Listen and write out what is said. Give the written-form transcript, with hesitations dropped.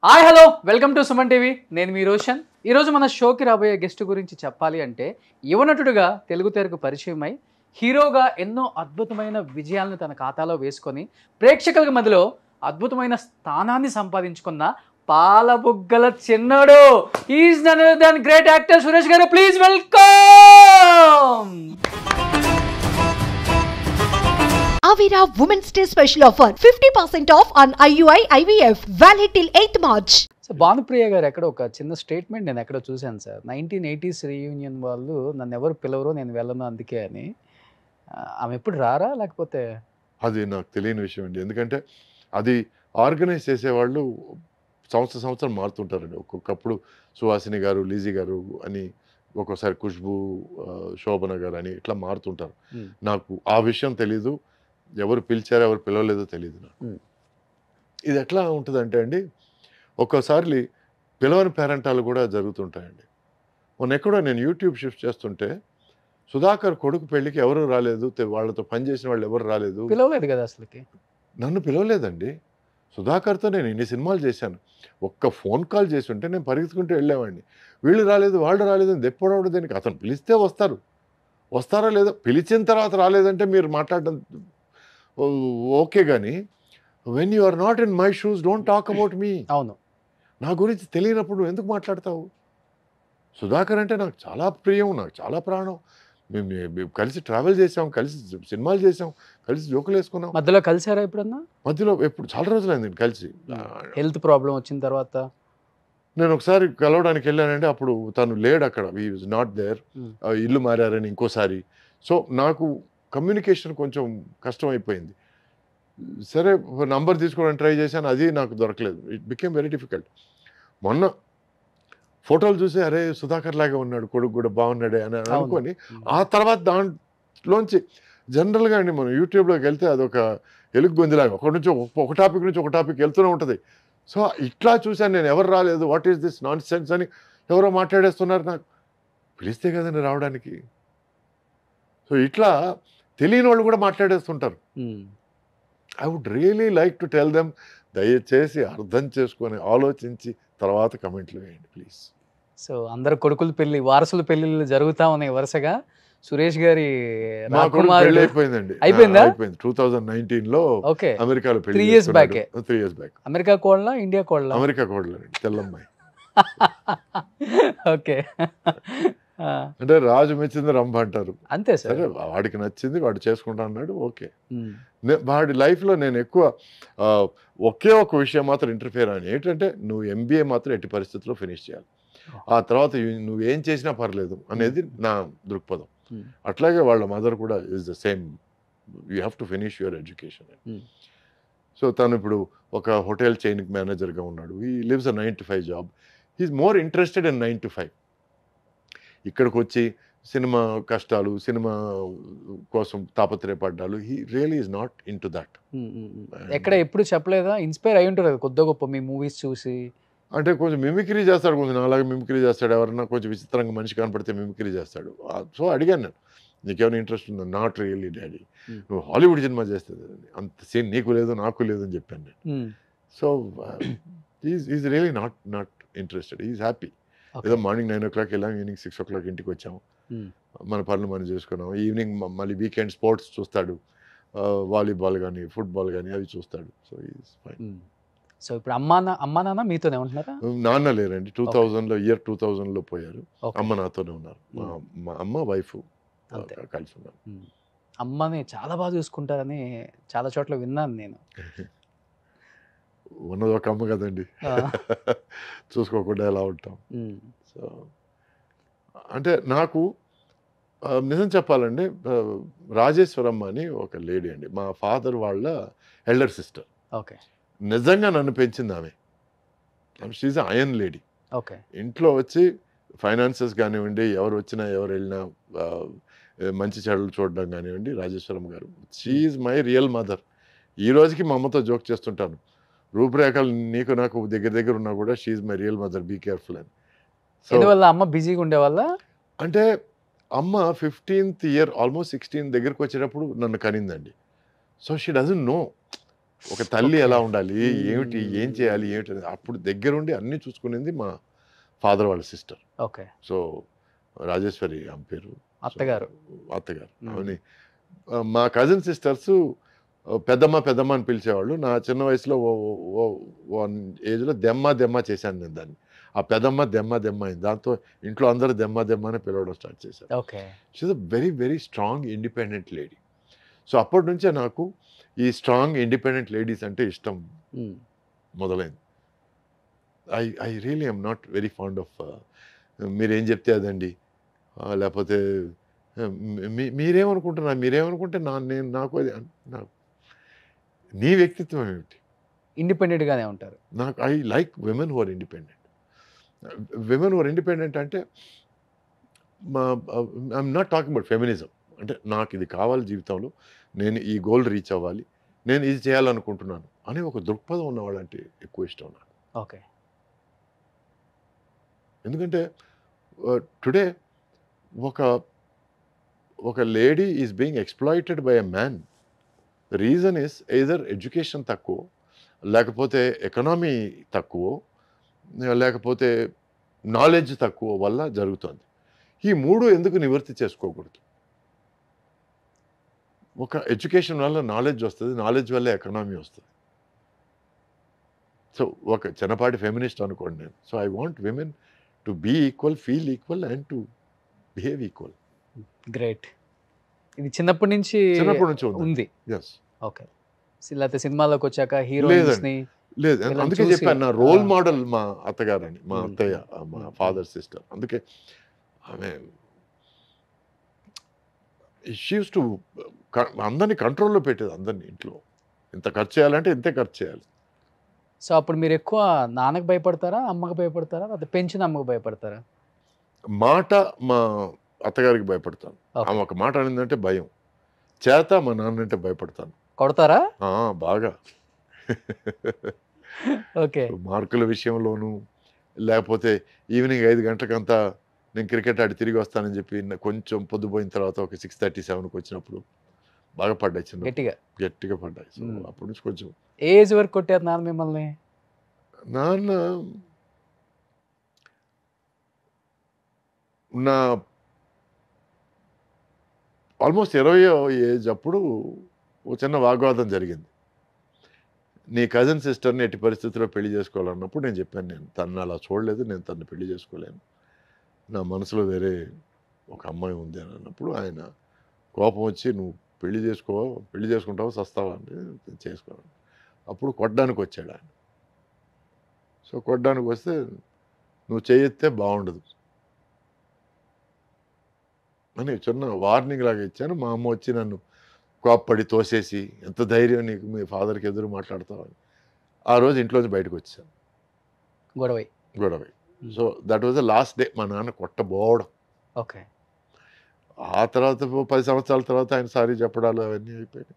Hi hello welcome to Suman TV. నేను మీ రోషన్. ఈరోజు మన షోకి రాబోయే గెస్ట్ గురించి చెప్పాలి అంటే యువనటుడుగా తెలుగు తెరకు పరిచయమై హీరోగా ఎన్నో అద్భుతమైన విజయాలను తన ఖాతాలో వేసుకొని ప్రేక్షకుల మధ్యలో అద్భుతమైన స్థానాన్ని సంపాదించుకున్న పాలబుగ్గల చిన్నోడు is none other than great actor Suresh garu. Please welcome. Avira Women's Day special offer 50% off on IUI IVF valid till 8th March. So Bhanupriya గారు ఎక్కడ ఒక చిన్న స్టేట్మెంట్ నేను ఎక్కడో చూశాను సార్. 1980s రీయూనియన్ వాళ్ళు నన్ను ఎవరు పిలవరో నేను వెళ్ళను అందుకే అని. ఆమె ఎప్పుడు రారా లేకపోతే? అది నాకు తెలియని విషయం అండి. ఎందుకంటే అది ఆర్గనైజ్ చేసేవాళ్ళు సంవత్సరం మారుతుంటారండి. ఒక్కొక్కప్పుడు సుహాసిని గారు, లీజీ గారు అని, ఒక్కోసారి ఖుష్బు, శోభన గారు అని ఇట్లా మారుతుంటారు. నాకు ఆ విషయం తెలీదు. ఎవరు పిలిచారో ఎవరు పిలవలేదో తెలియదు నాకు. ఇది ఎట్లా ఉంటుందంటే అండి, ఒక్కోసారి పిలవని పేరెంటాలు కూడా జరుగుతుంటాయండి. మొన్న ఎక్కడో నేను యూట్యూబ్ షిఫ్ట్ చేస్తుంటే సుధాకర్ కొడుకు పెళ్ళికి ఎవరు రాలేదు, వాళ్ళతో పనిచేసిన వాళ్ళు ఎవరు రాలేదు. పిలవలేదు కదా అసలుకి. నన్ను పిలవలేదండి. సుధాకర్తో నేను ఇన్ని సినిమాలు చేశాను. ఒక్క ఫోన్ కాల్ చేసి ఉంటే నేను పరిగెత్తుకుంటూ వెళ్ళేవాడిని. వీళ్ళు రాలేదు, వాళ్ళు రాలేదు అని దెప్పడవడం దేనికి? అతను పిలిస్తే వస్తారో లేదో. పిలిచిన తర్వాత రాలేదంటే మీరు మాట్లాడడం ఓకే, కానీ when you are not in my shoes don't talk about me. అవును, నా గురించి తెలియనప్పుడు నువ్వు ఎందుకు మాట్లాడతావు? సుధాకర్ అంటే నాకు చాలా ప్రియం, నాకు చాలా ప్రాణం. మేము కలిసి ట్రావెల్ చేసాం, కలిసి సినిమాలు చేసాం, కలిసి జోకులు వేసుకున్నాం. మధ్యలో కలిసారా ఎప్పుడన్నా? మధ్యలో ఎప్పుడు చాలా రోజులైంది కలిసి. హెల్త్ ప్రాబ్లం వచ్చిన తర్వాత నేను ఒకసారి కలవడానికి వెళ్ళానంటే అప్పుడు తను లేడు అక్కడ. He was not there. ఇల్లు మారారని ఇంకోసారి. సో నాకు కమ్యూనికేషన్ కొంచెం కష్టం అయిపోయింది. సరే నంబర్ తీసుకోవడానికి ట్రై చేశాను, అది నాకు దొరకలేదు. It became very difficult. మొన్న ఫోటోలు చూసి అరే సుధాకర్ లాగా ఉన్నాడు, కొడుకు కూడా బాగున్నాడే అని అనుకొని ఆ తర్వాత దాంట్లోంచి జనరల్గా అండి మనం యూట్యూబ్లోకి వెళ్తే అదొక ఎలుగు గొంతులాగా ఒక టాపిక్ నుంచి ఒక టాపిక్ వెళ్తూనే ఉంటుంది. సో ఇట్లా చూశాను నేను. ఎవరు రాలేదు, what is this non sense అని ఎవరో మాట్లాడేస్తున్నారు. నాకు పిలిస్తే కదండి రావడానికి. సో ఇట్లా తెలియని వాళ్ళు కూడా మాట్లాడేస్తుంటారు. I would really like to tell them, దయచేసి అర్థం చేసుకొని ఆలోచించి తర్వాత కమెంట్లు వేయండి ప్లీజ్. సో అందరు కొడుకుల పెళ్లి, వారసుల పెళ్లిళ్ళు జరుగుతా ఉన్నాయి వరుసగా. సురేష్ గారి పెళ్లి అయిపోయిందండి. అయిపోయిందా? అయిపోయింది 2019లో. ఓకే, అమెరికాలో పెళ్లి. 3 years back. 3 years back. America కోళ్ళ, ఇండియా కోళ్ళ? అమెరికా కోడలండి, తెల్లమ్మాయి. ఓకే, అంటే రాజు మెచ్చింది రంభ అంటారు. అంతే సార్. సరే వాడికి నచ్చింది, వాడు చేసుకుంటా అన్నాడు. ఓకే, వాడి లైఫ్లో నేను ఎక్కువ ఒకే ఒక విషయం మాత్రం ఇంటర్ఫియర్ అని, ఏంటంటే నువ్వు ఎంబీఏ మాత్రం ఎట్టి పరిస్థితుల్లో ఫినిష్ చేయాలి, ఆ తర్వాత నువ్వేం చేసినా పర్లేదు అనేది నా దృక్పథం. అట్లాగే వాళ్ళ మదర్ కూడా is the same, you have to finish your education. So తను ఇప్పుడు ఒక హోటల్ చైన్కి మేనేజర్గా ఉన్నాడు. He lives a 9 to 5 job. He's more interested in 9 to 5. ఇక్కడికి వచ్చి సినిమా కష్టాలు, సినిమా కోసం తాపత్రయపడ్డాలు, he really is not into that. ఎక్కడ ఎప్పుడు చెప్పలేదా? ఇన్స్పైర్ అయి ఉంటారు కొద్ది గొప్ప మీ మూవీస్ చూసి. అంటే కొంచెం మిమిక్రీ చేస్తాడు, కొంచెం అలాగే మిమిక్రీ చేస్తాడు. ఎవరన్నా కొంచెం విచిత్రంగా మనిషి కనపడితే మిమిక్రీ చేస్తాడు. సో అడిగాను నేను, నీకేమైనా ఇంట్రెస్ట్ ఉందా? నాట్ రియల్లీ డాడీ, నువ్వు హాలీవుడ్ సినిమా చేస్తుంది, అంత సీన్ నీకు లేదు నాకు లేదు అని చెప్పాను నేను. So is really not interested. Is happy. ఏదో మార్నింగ్ 9 o'clock వెళ్ళాం, ఈవినింగ్ 6 o'clock ఇంటికి వచ్చాము, మన పనులు మనం చేసుకున్నాం. ఈవినింగ్ మళ్ళీ వీకెండ్ స్పోర్ట్స్ చూస్తాడు, వాలీబాల్ కానీ ఫుట్బాల్ కానీ అవి చూస్తాడు. So is fine. సో ఇప్పుడు అమ్మా నాన్న మీతోనే ఉంటున్నారా? నాన్న లేరండి, 2000లో పోయారు. అమ్మ నాతోనే ఉన్నారు. మా అమ్మ వైఫ్ కలిసి ఉన్నారు. అమ్మని చాలా బాగా చూసుకుంటారని చాలా చోట్ల విన్నాను నేను. ఉన్నది ఒక అమ్మ కదండి, చూసుకోకుండా ఎలా ఉంటాం. సో అంటే నాకు నిజం చెప్పాలండి, రాజేశ్వరమ్మ అని ఒక లేడీ అండి, మా ఫాదర్ వాళ్ళ ఎల్డర్ సిస్టర్. ఓకే, నిజంగా నన్ను పెంచింది ఆమె. She అయన్ lady. ఓకే, ఇంట్లో వచ్చి ఫైనాన్సెస్ కానివ్వండి, ఎవరు వచ్చినా ఎవరు వెళ్ళినా మంచి చెడులు చూడడం కానివ్వండి, రాజేశ్వరం గారు షీఈ్ మై రియల్ మదర్. ఈ రోజుకి మా అమ్మతో జోక్ చేస్తుంటాను, రూపురేఖలు నీకు నాకు దగ్గర ఉన్నా కూడా she's my real mother, be careful అని. సో అమ్మ బిజీగా ఉండేవాళ్ళ? అంటే అమ్మ 15th year ఆల్మోస్ట్ 16 దగ్గరకు వచ్చేటప్పుడు నన్ను కనిందండి. సో షీ డజంట్ నో ఒక తల్లి Okay. ఎలా ఉండాలి, ఏమిటి, ఏం చేయాలి, ఏమిటి అనేది అప్పుడు దగ్గరుండి అన్నీ చూసుకునేది మా ఫాదర్ వాళ్ళ సిస్టర్. ఓకే. సో రాజేశ్వరి ఆమె పేరు. అత్తగారు. అత్తగారు మ్మ్. ఆమెని మా కజిన్ సిస్టర్స్ పెద్దమ్మ పెద్దమ్మ అని పిలిచేవాళ్ళు. నా చిన్న వయసులో వన్ ఏజ్లో దెమ్మ దెమ్మ చేశాను నేను దాన్ని. ఆ పెద్దమ్మ దెమ్మ దెమ్మ అయింది. దాంతో ఇంట్లో అందరూ దెమ్మ దెమ్మ అని పిలవడం స్టార్ట్ చేశారు. Okay. She's a very very strong independent lady. So అప్పటి నుంచే నాకు ఈ స్ట్రాంగ్ ఇండిపెండెంట్ లేడీస్ అంటే ఇష్టం మొదలైంది. I really I'm not very fond of మీరేం చెప్తే అదండి, లేకపోతే మీరేమనుకుంటున్నారు, మీరేమనుకుంటే నేను నాకు అది నాకు నీ వ్యక్తిత్వం ఏమిటి? ఇండిపెండెంట్ గానే ఉంటారు. నాకు I like women who are independent. Women who are independent అంటే I'm not talking about feminism. అంటే నాకు ఇది కావాలి జీవితంలో, నేను ఈ గోల్ రీచ్ అవ్వాలి, నేను ఇది చేయాలనుకుంటున్నాను అనే ఒక దృక్పథం ఉన్నవాళ్ళంటే ఎక్కువ ఇష్టం నాకు. ఓకే. ఎందుకంటే టుడే ఒక lady is being exploited by a man. Reason is either education తక్కువ, లేకపోతే ఎకనామీ తక్కువ, లేకపోతే నాలెడ్జ్ తక్కువ వల్ల జరుగుతుంది. ఈ మూడు ఎందుకు నివృత్తి చేసుకోకూడదు? ఒక ఎడ్యుకేషన్ వల్ల నాలెడ్జ్ వస్తుంది, నాలెడ్జ్ వల్ల ఎకనామీ వస్తుంది. సో ఒక చిన్నపాటి ఫెమినిస్ట్ అనుకోండి నేను. So I want women to be equal, feel equal and to behave equal. Great. ఇది చిన్నప్పటి నుంచి ఉంది. ఎస్. ఓకే. లేకపోతే సినిమాలోకి వచ్చాక హీరోయిన్స్ ని లేదు, వీళ్ళని అందుకే చూసి, చెప్పాను నా రోల్ మోడల్ మా అత్తగారని, మా అత్తయ్య, మా ఫాదర్ సిస్టర్. అందుకే ఆమె షీ యూస్ టు అందరినీ కంట్రోల్లో పెట్టేది, అందరినీ ఇంట్లో. ఇంత ఖర్చు చేయాలంటే ఇంతే ఖర్చు చేయాలి. సో అప్పుడు మీరు ఎక్కువ నాన్నకు భయపడతారా, అమ్మకు భయపడతారా, లేకపోతే పెంచిన అమ్మకు భయపడతారా? మాట మా అత్తగారికి భయపడతాను. Okay. ఆమె ఒక మాట అనిందంటే భయం. చేత మా నాన్న అంటే భయపడతాను. కొడతారా? బాగా. ఓకే. మార్కుల విషయంలోనూ, లేకపోతే ఈవినింగ్ 5 గంటలకంతా నేను క్రికెట్ ఆడి తిరిగి వస్తానని చెప్పి కొంచెం పొద్దుపోయిన తర్వాత ఒక 6:37కి వచ్చినప్పుడు బాగా పడ్డాయి, చిన్న గట్టిగా పడ్డాయి. సో అప్పటి నుంచి కొంచెం. ఏజ్ వరకు కొట్టారు నాన్న మిమ్మల్ని? నాన్న నా ఆల్మోస్ట్ 20వ ఏజ్ అప్పుడు ఒక చిన్న వాగ్వాదం జరిగింది. నీ కజిన్ సిస్టర్ని ఎట్టి పరిస్థితుల్లో పెళ్లి చేసుకోవాలన్నప్పుడు నేను చెప్పాను, నేను తను అలా చూడలేదు, నేను తను పెళ్లి చేసుకోలేను, నా మనసులో వేరే ఒక అమ్మాయి ఉంది అని అన్నప్పుడు ఆయన కోపం వచ్చి, నువ్వు పెళ్లి చేసుకుంటావు సస్తావా అంటే చేసుకోవాలి. అప్పుడు కొట్టడానికి వచ్చాడు ఆయన. సో కొట్టడానికి వస్తే నువ్వు చేయెత్తే బాగుండదు అని చిన్న వార్నింగ్ లాగా ఇచ్చాను. మా అమ్మ వచ్చి నన్ను కోప్పడి తోసేసి, ఎంత ధైర్యం నీకు, మీ ఫాదర్కి ఎదురు మాట్లాడతావని. ఆ రోజు ఇంట్లోంచి బయటకు వచ్చాను, గొడవ. So that was the last day మా నాన్న కొట్టబోవడం. ఓకే. ఆ తర్వాత 10 సంవత్సరాల తర్వాత ఆయన సారీ చెప్పడాలు అవన్నీ అయిపోయాయి.